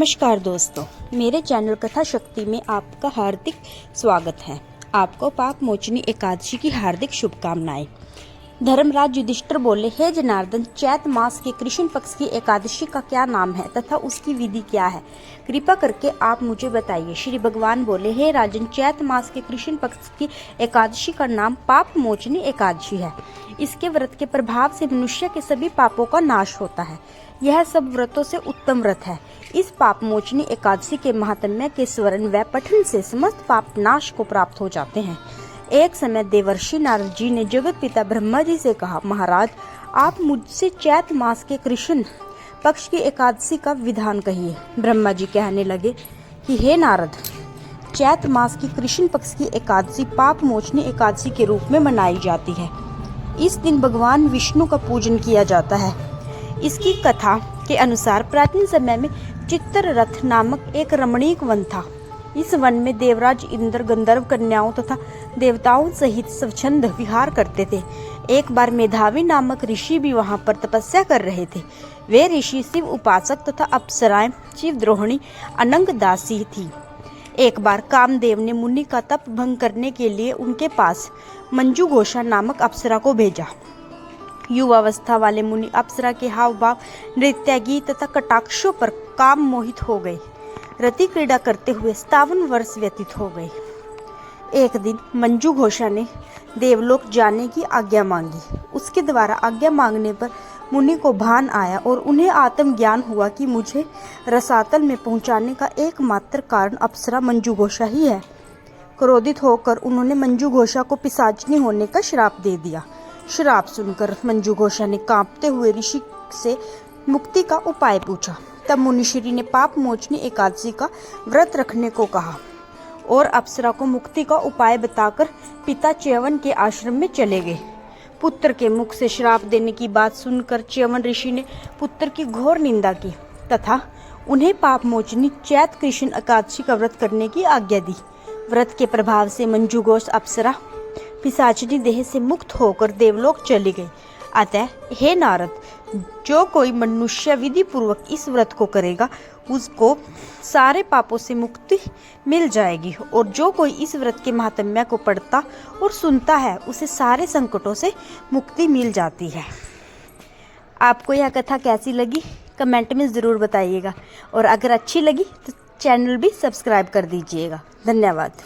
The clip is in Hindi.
नमस्कार दोस्तों, मेरे चैनल कथा शक्ति में आपका हार्दिक स्वागत है। आपको पाप मोचनी एकादशी की हार्दिक शुभकामनाएं। धर्मराज युधिष्ठिर बोले, हे जनार्दन, चैत मास के कृष्ण पक्ष की एकादशी का क्या नाम है तथा उसकी विधि क्या है? कृपा करके आप मुझे बताइए। श्री भगवान बोले, हे राजन, चैत मास के कृष्ण पक्ष की एकादशी का नाम पाप मोचनी एकादशी है। इसके व्रत के प्रभाव से मनुष्य के सभी पापों का नाश होता है। यह सब व्रतों से उत्तम व्रत है। इस पाप मोचनी एकादशी के महात्म्य के स्मरण व पठन से समस्त पाप नाश को प्राप्त हो जाते हैं। एक समय देवर्षि नारद जी ने जगत पिता ब्रह्मा जी से कहा, महाराज, आप मुझसे चैत मास के कृष्ण पक्ष की एकादशी का विधान कहिए। ब्रह्मा जी कहने लगे कि हे नारद, चैत मास की कृष्ण पक्ष की एकादशी पाप मोचनी एकादशी के रूप में मनाई जाती है। इस दिन भगवान विष्णु का पूजन किया जाता है। इसकी कथा के अनुसार प्राचीन समय में चित्ररथ नामक एक रमणीक वन था। इस वन में देवराज इंद्र गंधर्व कन्याओं तथा देवताओं सहित स्वच्छंद विहार करते थे। एक बार मेधावी नामक ऋषि भी वहां पर तपस्या कर रहे थे। वे ऋषि शिव उपासक तथा अप्सराएं शिवद्रोहिणी अनंग दासी थी। एक बार कामदेव ने मुनि का तप भंग करने के लिए उनके पास मंजू घोषा नामक अप्सरा को भेजा। युवावस्था वाले मुनि अप्सरा के हाव भाव, नृत्य, गीत तथा कटाक्षों पर काम मोहित हो गए। रति क्रीड़ा करते हुए 57 वर्ष व्यतीत हो गए। एक दिन मंजू घोषा ने देवलोक जाने की आज्ञा मांगी। उसके द्वारा आज्ञा मांगने पर मुनि को भान आया और उन्हें आत्मज्ञान हुआ कि मुझे रसातल में पहुंचाने का एकमात्र कारण अप्सरा मंजू घोषा ही है। क्रोधित होकर उन्होंने मंजू घोषा को पिशाचिनी होने का श्राप दे दिया। श्राप सुनकर मंजू घोषा ने कांपते हुए ऋषि से मुक्ति का उपाय पूछा। तब मुनिश्री ने पाप मोचनी एकादशी का व्रत रखने को कहा और अप्सरा को मुक्ति का उपाय बताकर पिता च्यवन के आश्रम में चले गए। पुत्र के मुख से श्राप देने की बात सुनकर च्यवन ऋषि ने पुत्र की घोर निंदा की तथा उन्हें पाप मोचनी चैत कृष्ण एकादशी का व्रत करने की आज्ञा दी। व्रत के प्रभाव से मंजू घोष अप्सरा पिशाचिनी देह से मुक्त होकर देवलोक चली गई। अतः हे नारद, जो कोई मनुष्य विधि पूर्वक इस व्रत को करेगा उसको सारे पापों से मुक्ति मिल जाएगी, और जो कोई इस व्रत के महात्म्य को पढ़ता और सुनता है उसे सारे संकटों से मुक्ति मिल जाती है। आपको यह कथा कैसी लगी कमेंट में ज़रूर बताइएगा, और अगर अच्छी लगी तो चैनल भी सब्सक्राइब कर दीजिएगा। धन्यवाद।